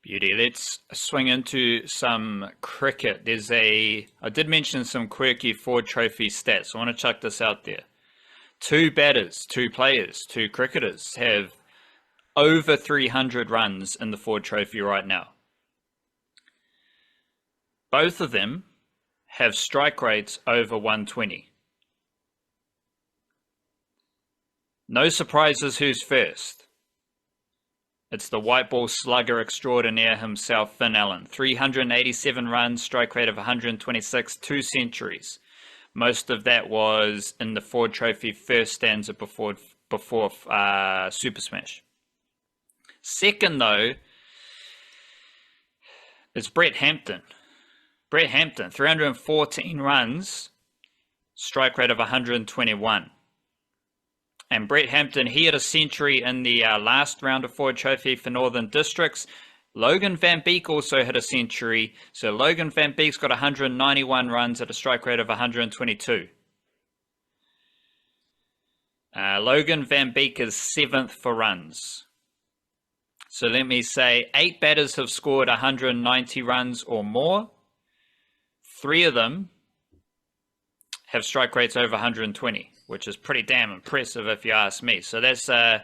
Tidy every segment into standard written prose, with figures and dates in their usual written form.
Beauty. Let's swing into some cricket. I did mention some quirky Ford Trophy stats. I want to chuck this out there. Two batters, two players, two cricketers have over 300 runs in the Ford Trophy right now. Both of them have strike rates over 120. No surprises who's first. It's the white ball slugger extraordinaire himself, Finn Allen. 387 runs, strike rate of 126, 2 centuries. Most of that was in the Ford Trophy first stanza before Super Smash. Second, though, is Brett Hampton. Brett Hampton, 314 runs, strike rate of 121. And Brett Hampton, he had a century in the last round of Ford Trophy for Northern Districts. Logan Van Beek also had a century. So Logan Van Beek's got 191 runs at a strike rate of 122. Logan Van Beek is 7th for runs. So let me say 8 batters have scored 190 runs or more. 3 of them have strike rates over 120, which is pretty damn impressive if you ask me. So that's an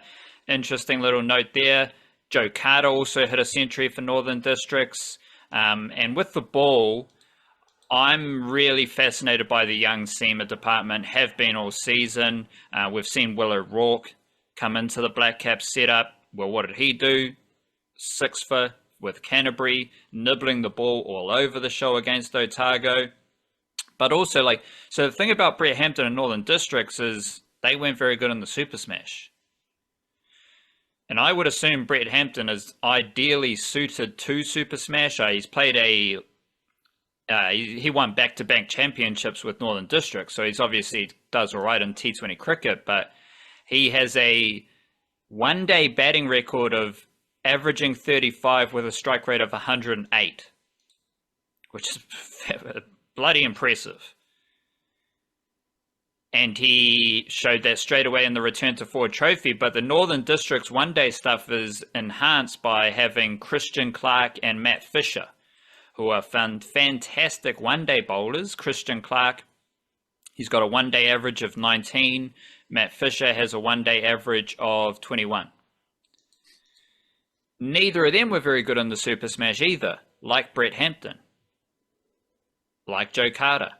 interesting little note there. Joe Carter also hit a century for Northern Districts. And with the ball, I'm really fascinated by the young seamer department, have been all season. We've seen Will O'Rourke come into the Blackcaps setup. Well, what did he do? 6 for with Canterbury, nibbling the ball all over the show against Otago. But also, so the thing about Brett Hampton and Northern Districts is they weren't very good in the Super Smash. And I would assume Brett Hampton is ideally suited to Super Smash. He's played he won back-to-back championships with Northern Districts, so he's obviously does all right in T20 cricket, but he has a one-day batting record of averaging 35 with a strike rate of 108, which is bloody impressive. And he showed that straight away in the return to Ford Trophy, but the Northern District's one-day stuff is enhanced by having Christian Clark and Matt Fisher, who are fantastic one-day bowlers. Christian Clark, he's got a one-day average of 19. Matt Fisher has a one-day average of 21. Neither of them were very good in the Super Smash either, like Brett Hampton, like Joe Carter.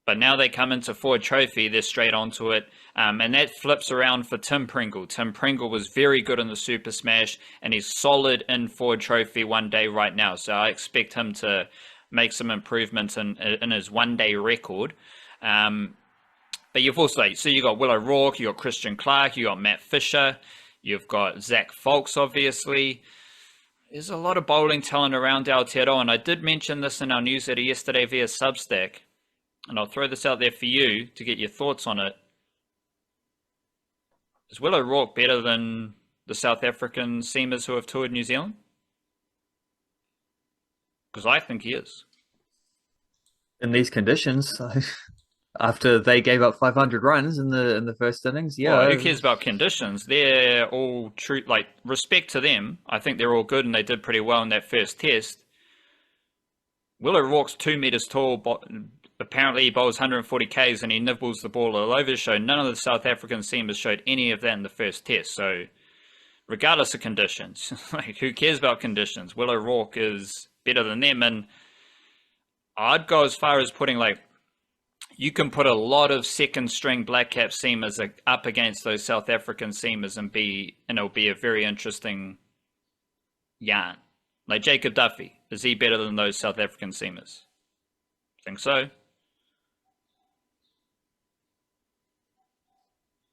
But now they come into Ford Trophy, they're straight onto it. And that flips around for Tim Pringle. Tim Pringle was very good in the Super Smash, and he's solid in Ford Trophy one day right now. So I expect him to make some improvements in his one-day record. But you've also, so you got Will O'Rourke, you got Christian Clark, you got Matt Fisher, you've got Zach Folks, obviously. There's a lot of bowling talent around Aotearoa, and I did mention this in our newsletter yesterday via Substack, and I'll throw this out there for you to get your thoughts on it. Is Will O'Rourke better than the South African seamers who have toured New Zealand? Because I think he is. In these conditions, after they gave up 500 runs in the first innings, yeah. Well, who cares about conditions? They're all true. Like, respect to them. I think they're all good, and they did pretty well in that first test. Will O'Rourke's 2 meters tall, but apparently he bowls 140 Ks and he nibbles the ball all over the show. None of the South African seamers showed any of that in the first test. So, regardless of conditions, like, who cares about conditions? Will O'Rourke is better than them, and I'd go as far as putting, like, you can put a lot of second string Blackcap seamers up against those South African seamers and it'll be a very interesting yarn. Like Jacob Duffy, is he better than those South African seamers? I think so.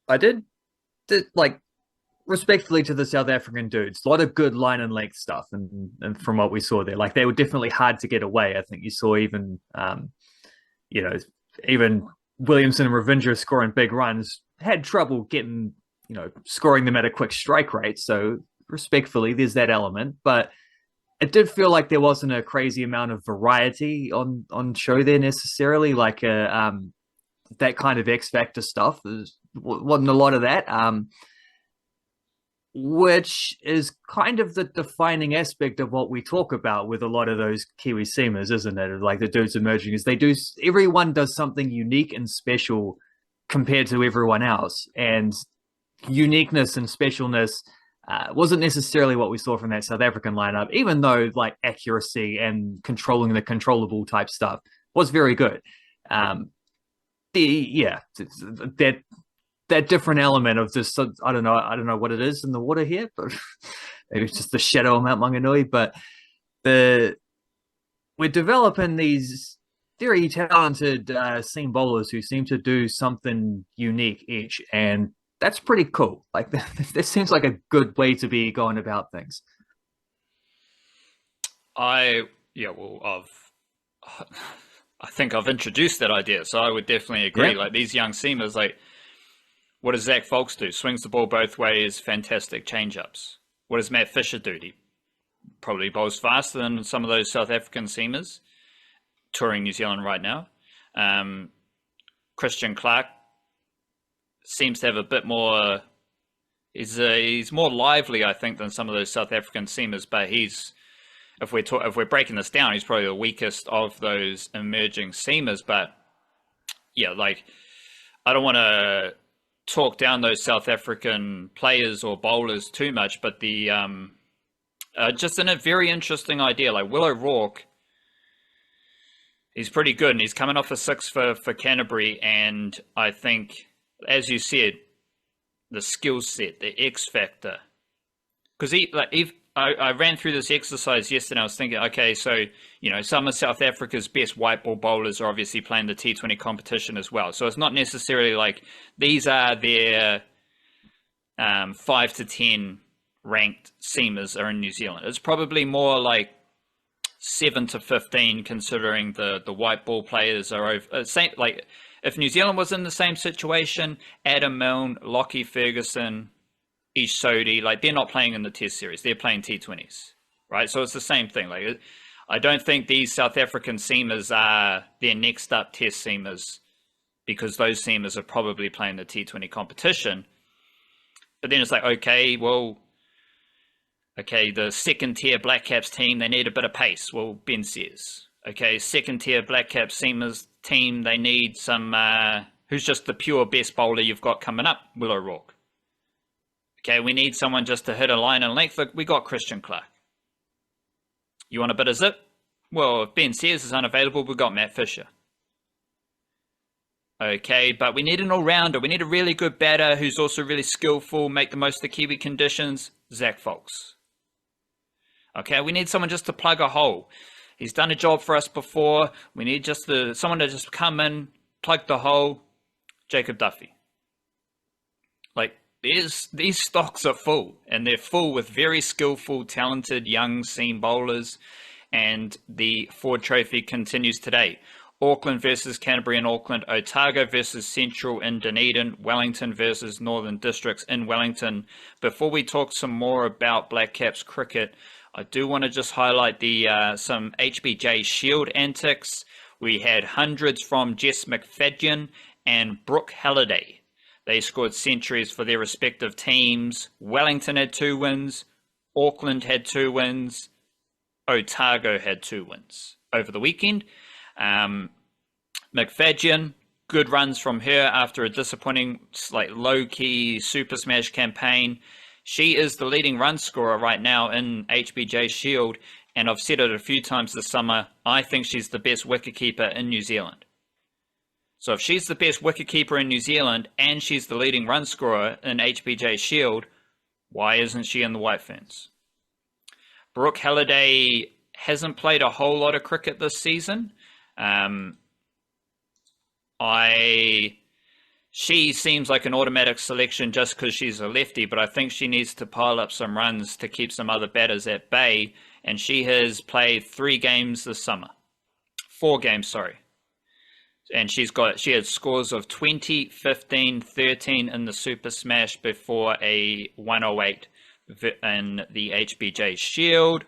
I did like, respectfully to the South African dudes, a lot of good line and length stuff, and from what we saw there, like, they were definitely hard to get away. I think you saw even even Williamson and Ravindra scoring big runs had trouble getting, scoring them at a quick strike rate. So respectfully, there's that element, but it did feel like there wasn't a crazy amount of variety on show there necessarily. Like that kind of X Factor stuff. There wasn't a lot of that. which is kind of the defining aspect of what we talk about with a lot of those Kiwi seamers, isn't it? Like the dudes emerging, is they do, everyone does something unique and special compared to everyone else, and uniqueness and specialness wasn't necessarily what we saw from that South African lineup, even though like accuracy and controlling the controllable type stuff was very good. That that different element of this, I don't know what it is in the water here, but maybe it's just the shadow of Mount Maunganui. But the we're developing these very talented seam bowlers who seem to do something unique each, and that's pretty cool. Like this seems like a good way to be going about things. I think I've introduced that idea, so I would definitely agree. Yeah. Like these young seamers, like what does Zach Folks do? Swings the ball both ways, fantastic change-ups. What does Matt Fisher do? He probably bowls faster than some of those South African seamers touring New Zealand right now. Christian Clark seems to have a bit more. He's more lively, I think, than some of those South African seamers. But if we're breaking this down, he's probably the weakest of those emerging seamers. But yeah, like I don't want to talk down those South African players or bowlers too much, but the just in a very interesting idea, like Will O'Rourke, he's pretty good, and he's coming off a 6 for Canterbury, and I think, as you said, the skill set, the X factor, because I ran through this exercise yesterday. I was thinking, okay, so some of South Africa's best white ball bowlers are obviously playing the T20 competition as well. So it's not necessarily like these are their 5 to 10 ranked seamers are in New Zealand. It's probably more like 7 to 15, considering the white ball players are over. Same, like if New Zealand was in the same situation, Adam Milne, Lockie Ferguson, Ish Sodhi, like they're not playing in the Test series; they're playing T20s, right? So it's the same thing. Like I don't think these South African seamers are their next up Test seamers, because those seamers are probably playing the T20 competition. But then it's like, okay, the second tier Blackcaps team, they need a bit of pace. Well, Ben says, okay, second tier Blackcaps seamers team, they need some, who's just the pure best bowler you've got coming up? Will O'Rourke. Okay, we need someone just to hit a line and length. Look, we got Christian Clark. You want a bit of zip? Well, if Ben Sears is unavailable, we've got Matt Fisher. Okay, but we need an all-rounder. We need a really good batter who's also really skillful, make the most of the Kiwi conditions. Zach Folks. Okay, we need someone just to plug a hole. He's done a job for us before. We need just someone to just come in, plug the hole. Jacob Duffy. Like, these stocks are full, and they're full with very skillful, talented young seam bowlers, and the Ford Trophy continues today. Auckland versus Canterbury in Auckland, Otago versus Central in Dunedin, Wellington versus Northern Districts in Wellington. Before we talk some more about Blackcaps cricket, I do want to just highlight some HBJ Shield antics. We had hundreds from Jess McFadden and Brooke Halliday. They scored centuries for their respective teams. Wellington had 2 wins. Auckland had 2 wins. Otago had 2 wins over the weekend. McFadden, good runs from her after a disappointing, like low-key Super Smash campaign. She is the leading run scorer right now in HBJ Shield, and I've said it a few times this summer, I think she's the best wicketkeeper in New Zealand. So if she's the best wicketkeeper in New Zealand and she's the leading run scorer in HBJ Shield, why isn't she in the White Ferns? Brooke Halliday hasn't played a whole lot of cricket this season. She seems like an automatic selection just because she's a lefty, but I think she needs to pile up some runs to keep some other batters at bay, and she has played 3 games this summer. 4 games, sorry. And she had scores of 20, 15, 13 in the Super Smash before a 108 in the HBJ Shield.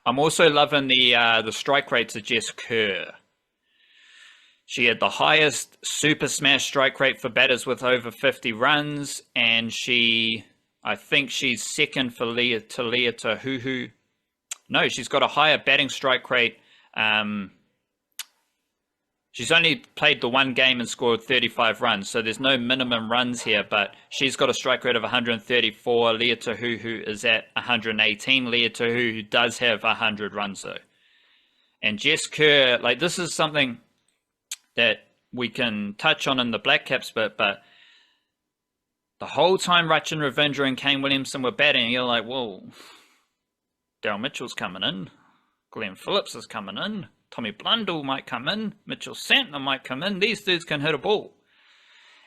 I'm also loving the strike rates of Jess Kerr. She had the highest Super Smash strike rate for batters with over 50 runs, and I think she's second for Leah Tahuhu. No, she's got a higher batting strike rate. She's only played the one game and scored 35 runs, so there's no minimum runs here, but she's got a strike rate of 134. Leah Tahuhu is at 118. Leah Tahuhu does have 100 runs, though. And Jess Kerr, like, this is something that we can touch on in the Blackcaps bit, but the whole time Rachin Ravindra and Kane Williamson were batting, you're like, well, Daryl Mitchell's coming in. Glenn Phillips is coming in. Tommy Blundell might come in. Mitchell Santner might come in. These dudes can hit a ball.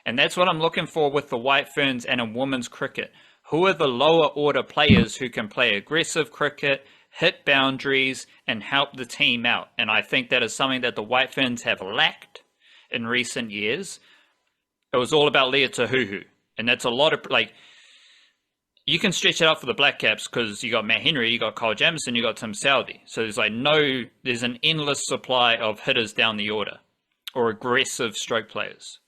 And that's what I'm looking for with the White Ferns and in women's cricket. Who are the lower order players who can play aggressive cricket, hit boundaries, and help the team out? And I think that is something that the White Ferns have lacked in recent years. It was all about Leah Tahuhu. And that's a lot of, like, you can stretch it out for the Blackcaps because you got Matt Henry, you got Kyle Jamieson, you got Tim Southey. So there's an endless supply of hitters down the order or aggressive stroke players.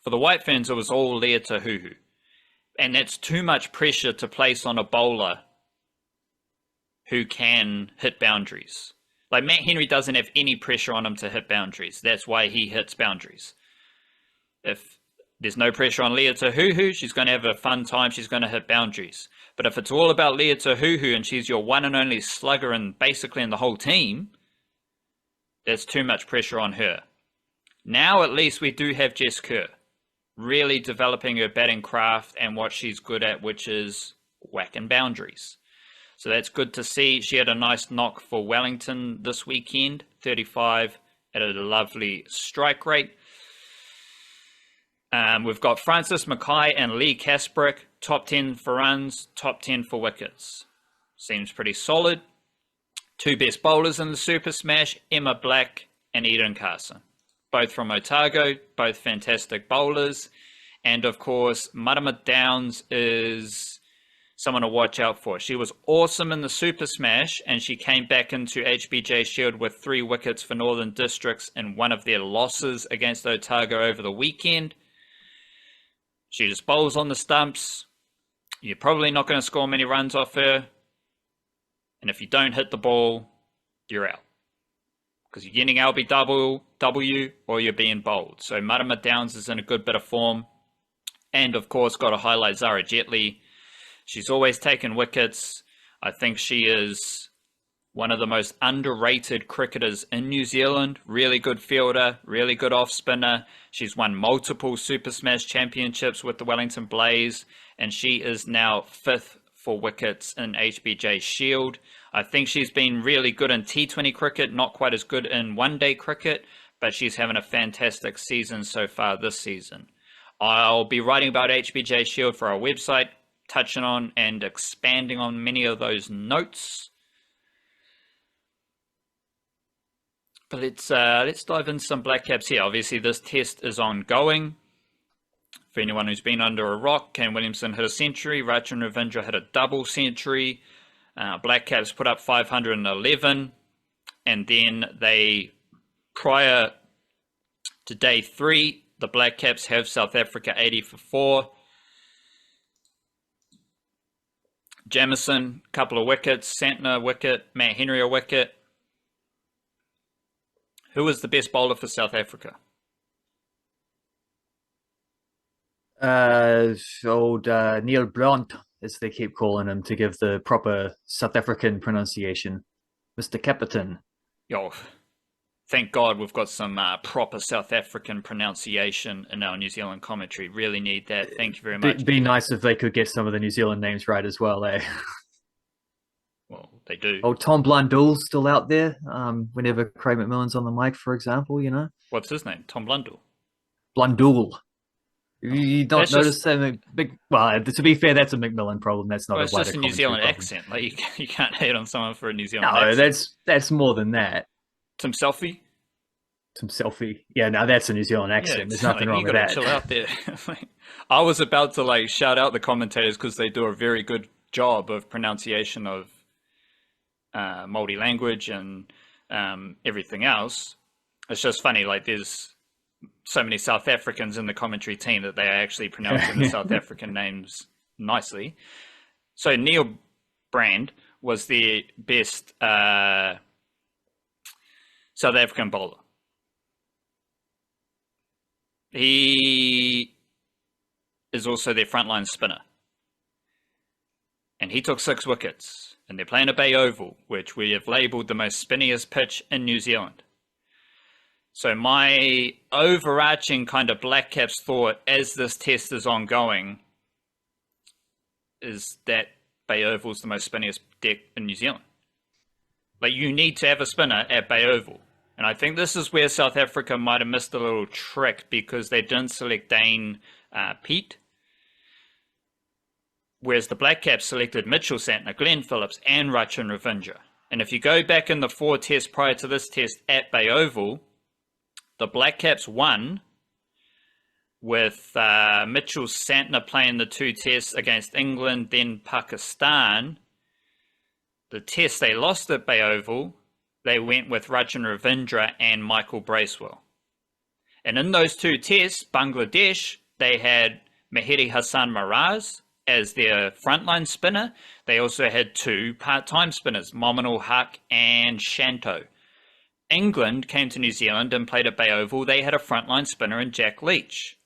For the White Ferns, it was all Leah Tahuhu. And that's too much pressure to place on a bowler who can hit boundaries. Like, Matt Henry doesn't have any pressure on him to hit boundaries. That's why he hits boundaries. If there's no pressure on Leah Tahuhu, she's going to have a fun time, she's going to hit boundaries. But if it's all about Leah Tahuhu and she's your one and only slugger and basically in the whole team, there's too much pressure on her. Now at least we do have Jess Kerr really developing her batting craft and what she's good at, which is whacking boundaries. So that's good to see. She had a nice knock for Wellington this weekend, 35 at a lovely strike rate. We've got Francis Mackay and Lee Kasprick, top 10 for runs, top 10 for wickets. Seems pretty solid. Two best bowlers in the Super Smash, Emma Black and Eden Carson. Both from Otago, both fantastic bowlers. And of course, Marama Downs is someone to watch out for. She was awesome in the Super Smash and she came back into HBJ Shield with 3 wickets for Northern Districts in one of their losses against Otago over the weekend. She just bowls on the stumps. You're probably not going to score many runs off her. And if you don't hit the ball, you're out. Because you're getting LBW or you're being bowled. So Marama Downs is in a good bit of form. And of course, got to highlight Zara Jetley. She's always taken wickets. I think she is one of the most underrated cricketers in New Zealand. Really good fielder, really good off spinner. She's won multiple Super Smash championships with the Wellington Blaze, and she is now 5th for wickets in HBJ Shield. I think she's been really good in T20 cricket, not quite as good in one-day cricket, but she's having a fantastic season so far this season. I'll be writing about HBJ Shield for our website, touching on and expanding on many of those notes. But let's dive into some Blackcaps here. Obviously, this test is ongoing. For anyone who's been under a rock, Kane Williamson hit a century. Rachin Ravindra hit a double century. Blackcaps put up 511. And then prior to day 3, the Blackcaps have South Africa 80 for 4. Jamieson, couple of wickets. Santner, wicket. Matt Henry, a wicket. Who was the best bowler for South Africa? Neil Blunt, as they keep calling him, to give the proper South African pronunciation. Mr. Captain. Yo, thank God we've got some proper South African pronunciation in our New Zealand commentary. Really need that. Thank you very much. Be nice if they could get some of the New Zealand names right as well, eh? Well, they do. Oh, Tom Blundell's still out there. Whenever Craig McMillan's on the mic, for example, you know. What's his name? Tom Blundell. Blundell. You don't notice that big? Well, to be fair, that's a McMillan problem. That's not. It's just a New Zealand accent. Like you can't hate on someone for a New Zealand accent. No, that's more than that. Some selfie. Yeah, no, that's a New Zealand accent. Yeah, there's nothing wrong with that. Chill out there. I was about to shout out the commentators because they do a very good job of pronunciation of Māori language and everything else. It's just funny, there's so many South Africans in the commentary team that they are actually pronouncing the South African names nicely. So Neil Brand was the best South African bowler. He is also their frontline spinner. And he took 6 wickets. And they're playing a Bay Oval, which we have labelled the most spinniest pitch in New Zealand. So my overarching kind of Blackcaps thought as this test is ongoing is that Bay Oval is the most spinniest deck in New Zealand. Like, you need to have a spinner at Bay Oval. And I think this is where South Africa might have missed a little trick because they didn't select Dane Pete. Whereas the Blackcaps selected Mitchell Santner, Glenn Phillips, and Rachin Ravindra. And if you go back in the 4 tests prior to this test at Bay Oval, the Blackcaps won with Mitchell Santner playing the 2 tests against England, then Pakistan. The test they lost at Bay Oval, they went with Rachin Ravindra and Michael Bracewell. And in those 2 tests, Bangladesh, they had Mehdi Hassan Miraz as their frontline spinner. They also had 2 part-time spinners, Mominul Haq and Shanto. England came to New Zealand and played at Bay Oval. They had a frontline spinner in Jack Leach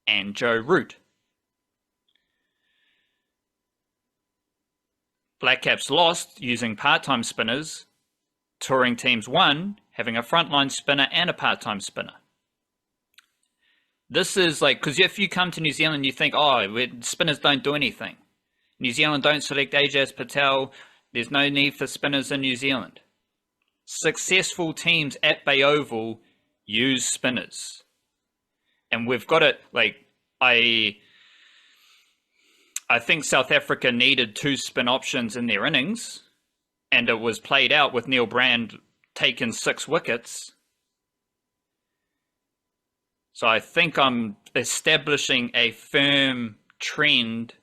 and Joe Root. Blackcaps lost using part-time spinners. Touring teams won, having a frontline spinner and a part-time spinner. This is like, because if you come to New Zealand, you think, oh, spinners don't do anything. New Zealand don't select Ajaz Patel. There's no need for spinners in New Zealand. Successful teams at Bay Oval use spinners. And we've got it, like, I think South Africa needed 2 spin options in their innings, and it was played out with Neil Brand taking 6 wickets. So I think I'm establishing a firm trend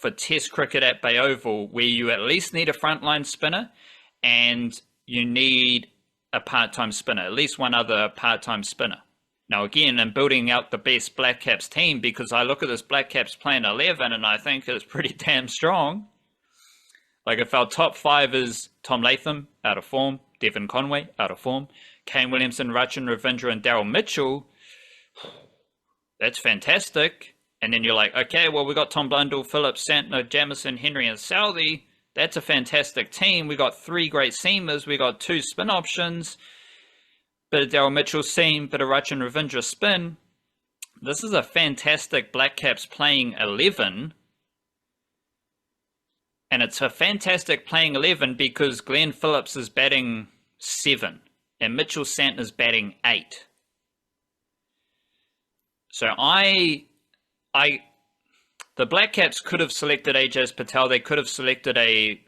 for Test cricket at Bay Oval where you at least need a frontline spinner and you need a part-time spinner, at least one other part-time spinner. Now again, I'm building out the best Blackcaps team because I look at this Blackcaps playing 11 and I think it's pretty damn strong. Like, if our top 5 is Tom Latham, out of form, Devon Conway, out of form, Kane Williamson, Rachin Ravindra and Daryl Mitchell, that's fantastic. And then you're like, okay, well, we got Tom Blundell, Phillips, Santner, Jamison, Henry, and Southey. That's a fantastic team. We got 3 great seamers. We got 2 spin options. Bit of Daryl Mitchell seam, bit of Rachin Ravindra spin. This is a fantastic Blackcaps playing 11. And it's a fantastic playing 11 because Glenn Phillips is batting 7 and Mitchell Santner's batting 8. So the Blackcaps could have selected Ajaz Patel. They could have selected they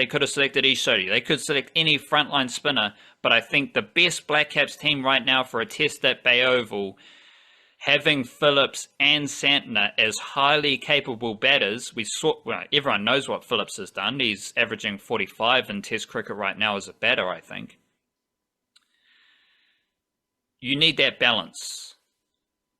could have selected Ishodi. They could select any frontline spinner. But I think the best Blackcaps team right now for a test at Bay Oval, having Phillips and Santner as highly capable batters, everyone knows what Phillips has done. He's averaging 45 in Test cricket right now as a batter, I think. You need that balance.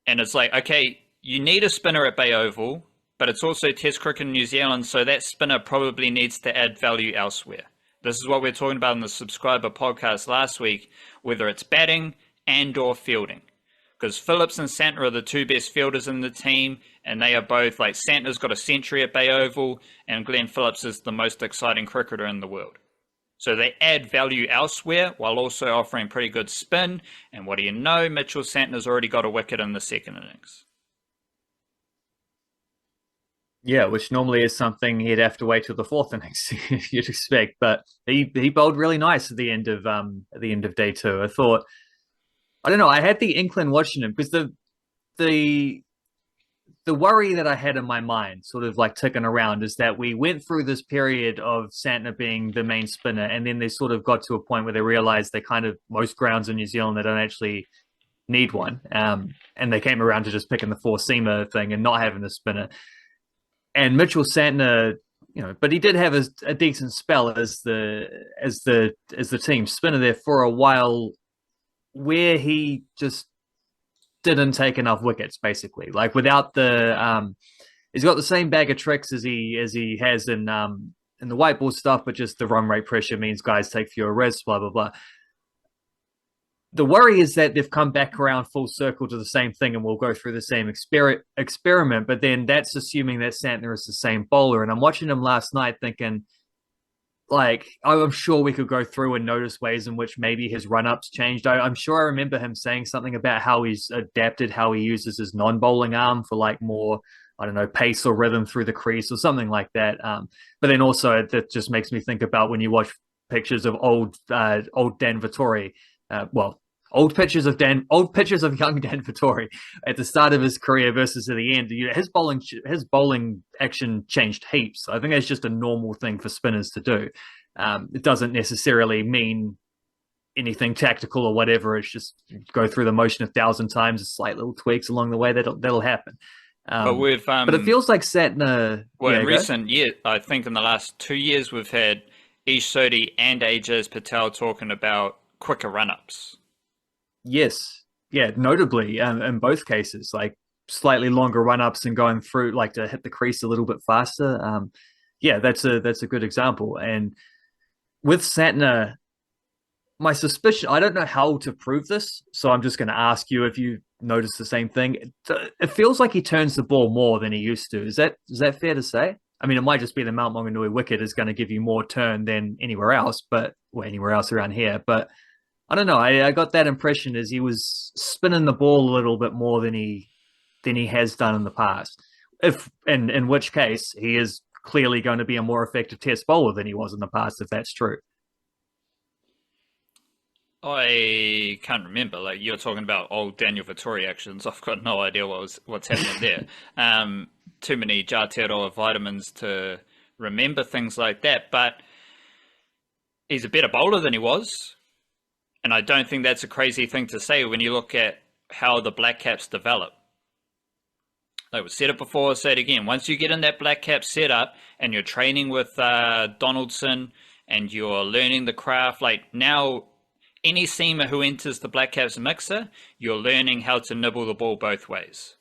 And it's like, okay, you need a spinner at Bay Oval, but it's also Test cricket in New Zealand, so that spinner probably needs to add value elsewhere. This is what we're talking about in the subscriber podcast last week, whether it's batting and or fielding. Because Phillips and Santner are the 2 best fielders in the team, and they are both, like, Santner's got a century at Bay Oval, and Glenn Phillips is the most exciting cricketer in the world. So they add value elsewhere while also offering pretty good spin. And what do you know? Mitchell Santner's already got a wicket in the 2nd innings. Yeah, which normally is something he'd have to wait till the 4th innings you'd expect. But he bowled really nice at the end of day 2. I thought, I don't know, I had the inkling watching him because the worry that I had in my mind, sort of like ticking around, is that we went through this period of Santner being the main spinner, and then they sort of got to a point where they realized they kind of, most grounds in New Zealand, they don't actually need one. And they came around to just picking the 4-seamer thing and not having the spinner. And Mitchell Santner, but he did have a decent spell as the team spinner there for a while, where he just didn't take enough wickets, basically. Like, without the he's got the same bag of tricks as he has in the white ball stuff, but just the run rate pressure means guys take fewer risks, blah blah blah. The worry is that they've come back around full circle to the same thing and we'll go through the same experiment, but then that's assuming that Santner is the same bowler. And I'm watching him last night thinking, like, I'm sure we could go through and notice ways in which maybe his run-ups changed. I'm sure I remember him saying something about how he's adapted how he uses his non-bowling arm for like more, I don't know, pace or rhythm through the crease or something like that. But then also that just makes me think about when you watch pictures of old Dan Vittori, well, old pictures of young Dan Vittori at the start of his career versus at the end. You know, his bowling action changed heaps. I think that's just a normal thing for spinners to do. It doesn't necessarily mean anything tactical or whatever. It's just go through the motion 1,000 times, slight little tweaks along the way that'll happen. But it feels like Santner. Well, in recent years, I think in the last 2 years, we've had Ish Sodhi and Ajaz Patel talking about quicker run-ups. Yes, yeah, notably in both cases, like slightly longer run-ups and going through, like to hit the crease a little bit faster. Yeah, that's a good example. And with Santner, my suspicion, I don't know how to prove this, so I'm just going to ask you if you notice the same thing. It feels like he turns the ball more than he used to. Is that fair to say? I mean, it might just be the Mount Maunganui wicket is going to give you more turn than anywhere else, anywhere else around here. But I don't know. I got that impression as he was spinning the ball a little bit more than he has done in the past. If in which case he is clearly going to be a more effective test bowler than he was in the past, if that's true. I can't remember. Like you're talking about old Daniel Vittori actions. I've got no idea what's happening there. Too many Jartero vitamins to remember things like that. But he's a better bowler than he was, and I don't think that's a crazy thing to say when you look at how the Blackcaps develop. Like we said it before, I'll say it again. Once you get in that Blackcap setup and you're training with Donaldson and you're learning the craft, like now any seamer who enters the Blackcaps mixer, you're learning how to nibble the ball both ways.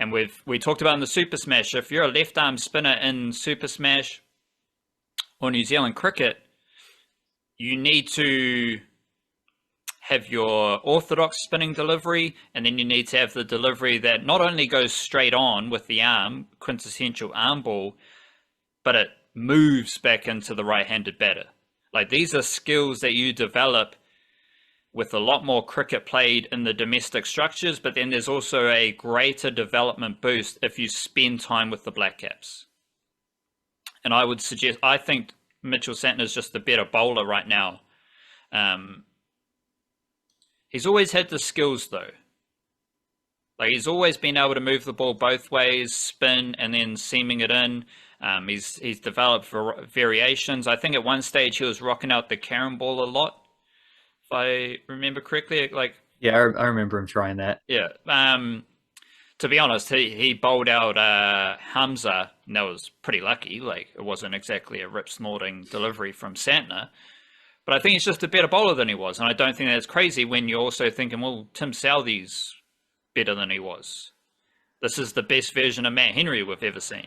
And we talked about in the Super Smash, if you're a left arm spinner in Super Smash or New Zealand cricket, you need to have your orthodox spinning delivery, and then you need to have the delivery that not only goes straight on with the arm, quintessential arm ball, but it moves back into the right-handed batter. Like these are skills that you develop with a lot more cricket played in the domestic structures, but then there's also a greater development boost if you spend time with the Blackcaps. And I would suggest, I think Mitchell Santner is just a better bowler right now. He's always had the skills though. Like he's always been able to move the ball both ways, spin and then seaming it in. He's developed variations. I think at one stage he was rocking out the carom ball a lot, if I remember correctly. Like yeah, I remember him trying that. Yeah. To be honest, he bowled out Hamza, and that was pretty lucky. Like it wasn't exactly a rip snorting delivery from Santner. But I think he's just a better bowler than he was. And I don't think that's crazy when you're also thinking, well, Tim Southee's better than he was. This is the best version of Matt Henry we've ever seen.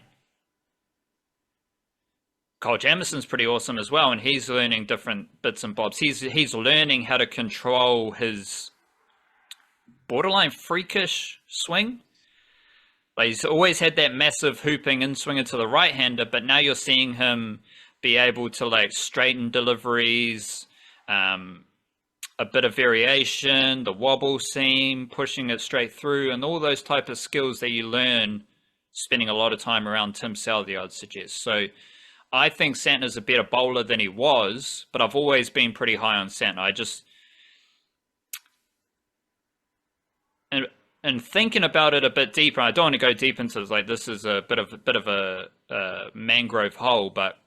Kyle Jamison's pretty awesome as well, and he's learning different bits and bobs. He's learning how to control his borderline freakish swing. Like he's always had that massive hooping in swinger to the right-hander, but now you're seeing him be able to like straighten deliveries, a bit of variation, the wobble seam, pushing it straight through, and all those type of skills that you learn spending a lot of time around Tim Southee, I'd suggest. So I think Santner's a better bowler than he was, but I've always been pretty high on Santner. And thinking about it a bit deeper, I don't want to go deep into this, like this is a bit of a mangrove hole, but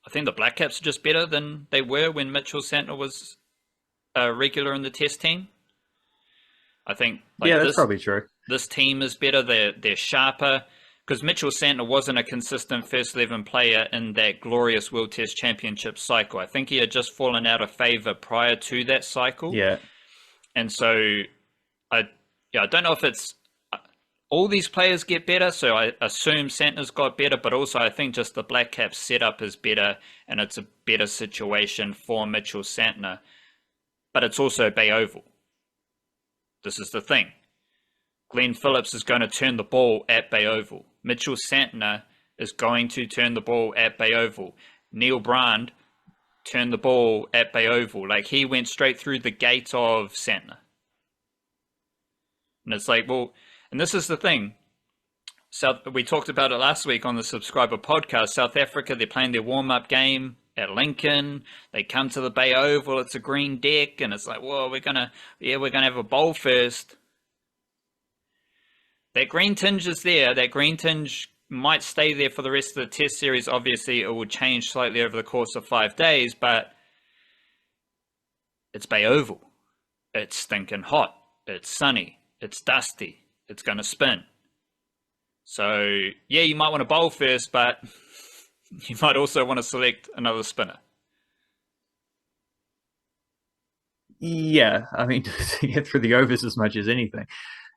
I think the Blackcaps are just better than they were when Mitchell Santner was regular in the test team. I think that's probably true. This team is better. They're sharper because Mitchell Santner wasn't a consistent first 11 player in that glorious World Test Championship cycle. I think he had just fallen out of favor prior to that cycle. Yeah, and so I don't know if it's all these players get better, so I assume Santner's got better, but also I think just the Blackcaps setup is better, and it's a better situation for Mitchell Santner. But it's also Bay Oval. This is the thing. Glenn Phillips is going to turn the ball at Bay Oval. Mitchell Santner is going to turn the ball at Bay Oval. Neil Brand turned the ball at Bay Oval. Like, he went straight through the gate of Santner. And it's like, well, and this is the thing. We talked about it last week on the Subscriber podcast. South Africa, they're playing their warm-up game at Lincoln. They come to the Bay Oval. It's a green deck, and it's like, well, we're gonna have a bowl first. That green tinge is there. That green tinge might stay there for the rest of the test series. Obviously, it will change slightly over the course of 5 days, but it's Bay Oval. It's stinking hot. It's sunny. It's dusty. It's going to spin. So, yeah, you might want to bowl first, but you might also want to select another spinner. Yeah, I mean, to get through the overs as much as anything.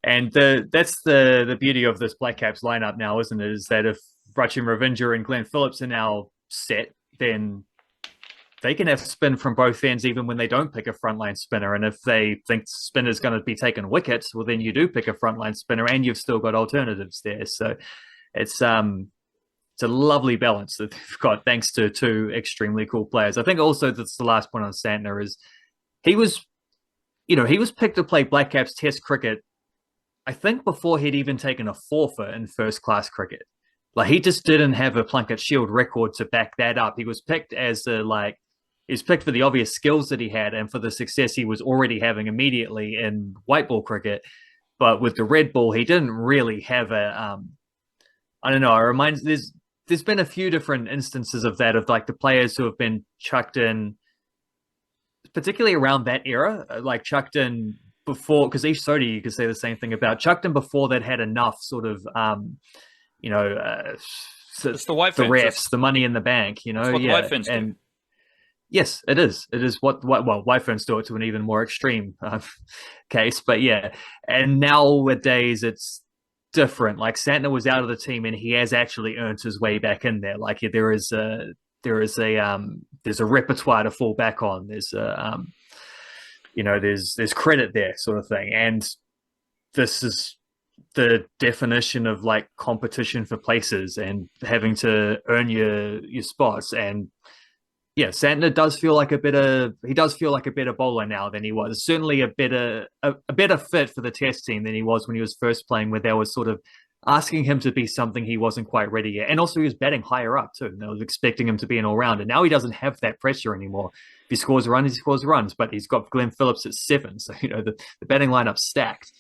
And that's the beauty of this Blackcaps lineup now, isn't it? Is that if Rachin Ravindra and Glenn Phillips are now set, then they can have spin from both ends even when they don't pick a frontline spinner. And if they think spinner's going to be taking wickets, well, then you do pick a frontline spinner and you've still got alternatives there. So it's a lovely balance that they've got thanks to two extremely cool players. I think also that's the last point on Santner is he was picked to play Blackcaps Test cricket, I think before he'd even taken a forfeit in first class cricket. Like, he just didn't have a Plunket Shield record to back that up. He was picked he was picked for the obvious skills that he had and for the success he was already having immediately in white ball cricket. But with the red ball, he didn't really have a, I don't know, it reminds, there's been a few different instances of that, of like the players who have been chucked in, particularly around that era, like chucked in before, because Ish Sodhi, you could say the same thing about, chucked in before they'd had enough sort of, it's the white the ferns. refs, the money in the bank, It's what the white ferns do. Yes, it is. It is what white ferns do it to an even more extreme case. But yeah, and nowadays it's different. Like, Santner was out of the team and he has actually earned his way back in there. Like, there's a repertoire to fall back on. There's there's credit there, sort of thing. And this is the definition of like competition for places and having to earn your spots. And yeah, Santner does feel like a better bowler now than he was. Certainly a better fit for the Test team than he was when he was first playing, where they was sort of asking him to be something he wasn't quite ready yet. And also he was batting higher up too. And they was expecting him to be an all-rounder. Now he doesn't have that pressure anymore. If he scores runs, he scores runs, but he's got Glenn Phillips at 7. So, the batting lineup's stacked.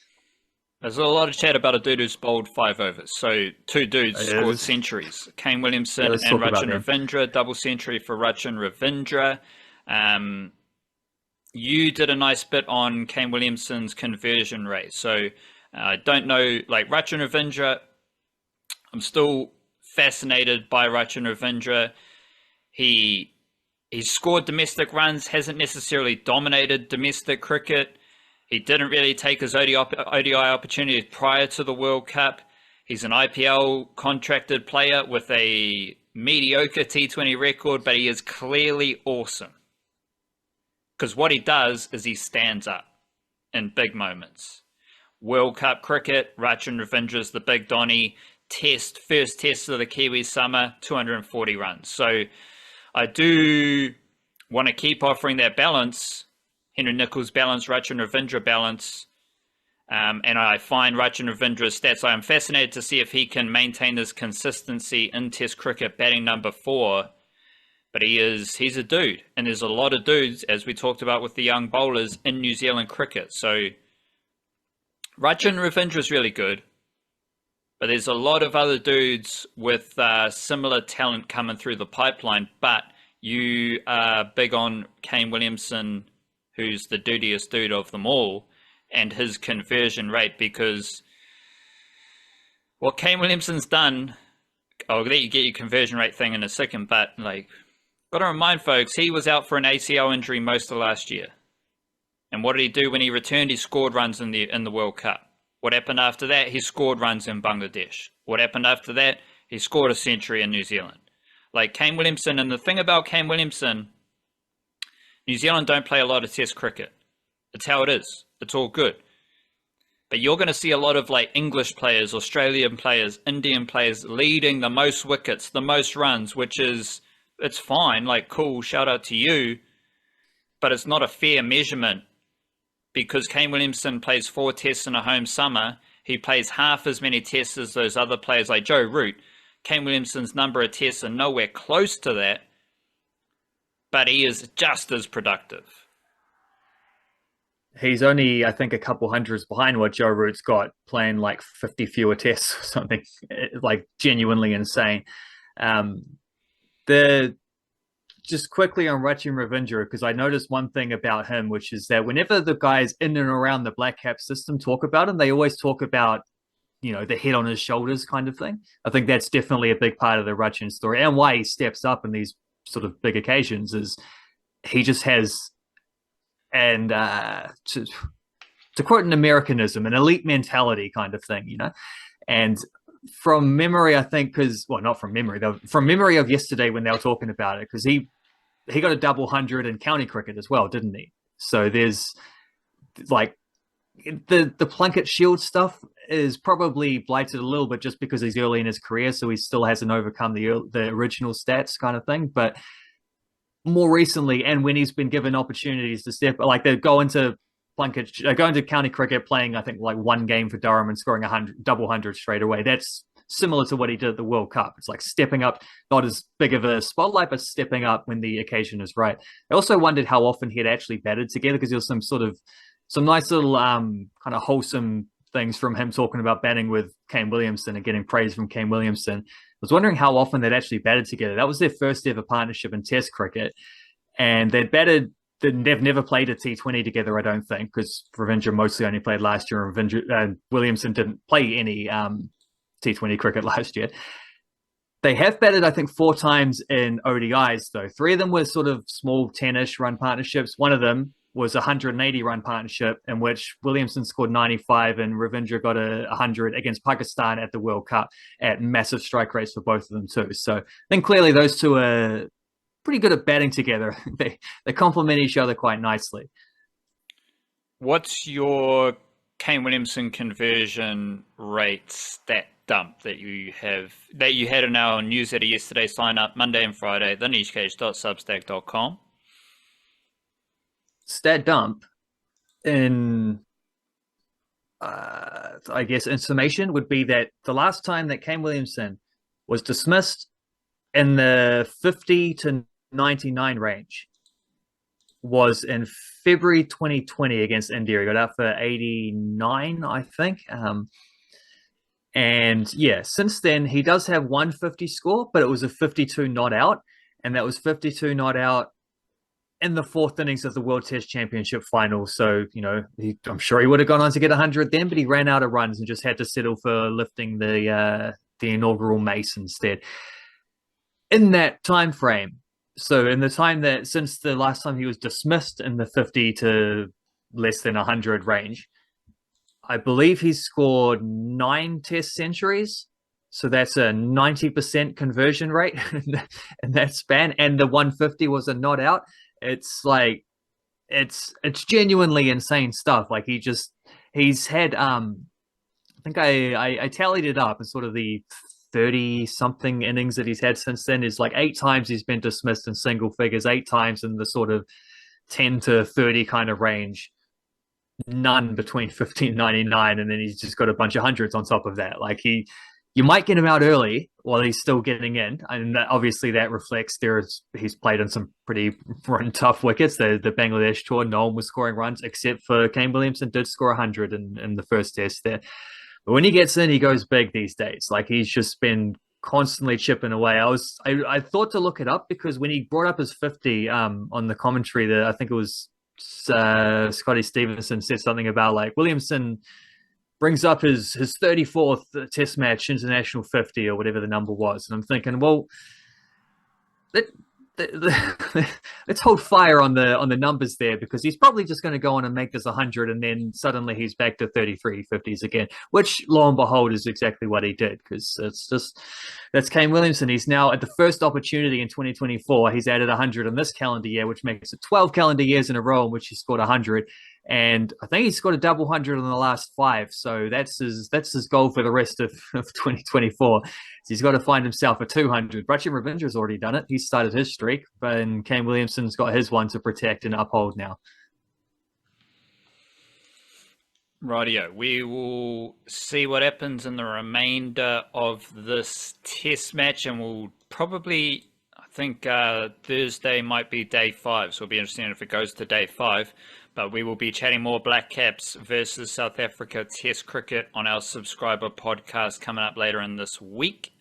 There's a lot of chat about a dude who's bowled 5 overs. So 2 dudes scored centuries. Kane Williamson and Rachin Ravindra, double century for Rachin Ravindra. You did a nice bit on Kane Williamson's conversion rate. So I don't know, like Rachin Ravindra, I'm still fascinated by Rachin Ravindra. He's scored domestic runs, hasn't necessarily dominated domestic cricket. He didn't really take his ODI opportunity prior to the World Cup. He's an IPL contracted player with a mediocre T20 record, but he is clearly awesome. Because what he does is he stands up in big moments. World Cup cricket, Rachin Ravindra's the big Donny. First test of the Kiwi summer, 240 runs. So I do want to keep offering that balance. Henry Nicholls balance, Rachin Ravindra balance. And I find Rachin Ravindra's stats, I am fascinated to see if he can maintain this consistency in Test cricket, batting number 4. But he's a dude. And there's a lot of dudes, as we talked about with the young bowlers, in New Zealand cricket. So Rachin Ravindra is really good. But there's a lot of other dudes with similar talent coming through the pipeline. But you are big on Kane Williamson, who's the dudiest dude of them all, and his conversion rate, because what Kane Williamson's done, I'll let you get your conversion rate thing in a second, but like, got to remind folks, he was out for an ACL injury most of last year. And what did he do when he returned? He scored runs in the World Cup. What happened after that? He scored runs in Bangladesh. What happened after that? He scored a century in New Zealand. Like Kane Williamson, and the thing about Kane Williamson, New Zealand don't play a lot of Test cricket. It's how it is. It's all good. But you're going to see a lot of like English players, Australian players, Indian players leading the most wickets, the most runs, which is, it's fine, like cool, shout out to you. But it's not a fair measurement because Kane Williamson plays 4 tests in a home summer. He plays half as many tests as those other players like Joe Root. Kane Williamson's number of tests are nowhere close to that, but he is just as productive. He's only, I think, a couple hundreds behind what Joe Root's got, playing like 50 fewer tests or something, like genuinely insane. The Just quickly on Rachin Ravindra, because I noticed one thing about him, which is that whenever the guys in and around the Blackcap system talk about him, they always talk about, the head on his shoulders kind of thing. I think that's definitely a big part of the Rachin story, and why he steps up in these sort of big occasions is he just has, and to quote an Americanism, an elite mentality kind of thing, And from memory, I think, not from memory, though, from memory of yesterday when they were talking about it, because he got a double hundred in county cricket as well, didn't he? So there's like the Plunkett Shield stuff is probably blighted a little bit just because he's early in his career, so he still hasn't overcome the original stats kind of thing. But more recently, and when he's been given opportunities to step, like they go into county cricket, playing I think like one game for Durham and scoring double hundred straight away. That's similar to what he did at the World Cup. It's like stepping up, not as big of a spotlight, but stepping up when the occasion is right. I also wondered how often he had actually batted together, because there was some nice little kind of wholesome things from him talking about batting with Kane Williamson and getting praise from Kane Williamson. I was wondering how often they'd actually batted together. That was their first ever partnership in Test cricket, and they've never played a T20 together, I don't think, because Ravindra mostly only played last year, and Williamson didn't play any T20 cricket last year. They have batted, I think, 4 times in ODIs, though. 3 of them were sort of small 10-ish run partnerships. One of them was a 180-run partnership in which Williamson scored 95 and Ravindra got 100 against Pakistan at the World Cup at massive strike rates for both of them too. So I think clearly those two are pretty good at batting together. They complement each other quite nicely. What's your Kane Williamson conversion rate stat dump that you had in our newsletter yesterday? Sign up Monday and Friday, thenichecage.substack.com. Stat dump in I guess in summation would be that the last time that Kane Williamson was dismissed in the 50 to 99 range was in February 2020 against India. He got out for 89, I think. And yeah, since then he does have 150 score, but it was a 52 not out, and that was 52 not out in the 4th innings of the World Test Championship final. So, I'm sure he would have gone on to get 100 then, but he ran out of runs and just had to settle for lifting the inaugural mace instead. In that time frame, so in the time that since the last time he was dismissed in the 50 to less than 100 range, I believe he's scored 9 Test centuries. So that's a 90% conversion rate in that span. And the 150 was a not out. It's like, it's genuinely insane stuff. Like he's had, I think I tallied it up, and sort of the 30 something innings that he's had since then is like 8 times he's been dismissed in single figures, 8 times in the sort of 10 to 30 kind of range, none between 50 and 99. And then he's just got a bunch of hundreds on top of that. Like you might get him out early while he's still getting in. And obviously that reflects he's played on some pretty run tough wickets. The Bangladesh tour, no one was scoring runs except for Kane Williamson did score 100 in the first test there. But when he gets in, he goes big these days. Like he's just been constantly chipping away. I thought to look it up, because when he brought up his 50 on the commentary, that I think it was Scotty Stevenson said something about like Williamson brings up his 34th test match international 50 or whatever the number was. And I'm thinking, well, let's hold fire on the numbers there, because he's probably just going to go on and make this 100, and then suddenly he's back to 33 50s again, which lo and behold is exactly what he did, because that's Kane Williamson. He's now at the first opportunity in 2024. He's added 100 in this calendar year, which makes it 12 calendar years in a row in which he scored 100. And I think he's scored a double 100 in the last 5. So that's his goal for the rest of 2024. So he's got to find himself a 200. Brachen Ravindra's already done it. He started his streak, and Kane Williamson's got his one to protect and uphold now. Rightio. We will see what happens in the remainder of this test match, and we'll probably, I think Thursday might be day 5, so it'll be interesting if it goes to day 5. But we will be chatting more Blackcaps versus South Africa Test cricket on our subscriber podcast coming up later in this week.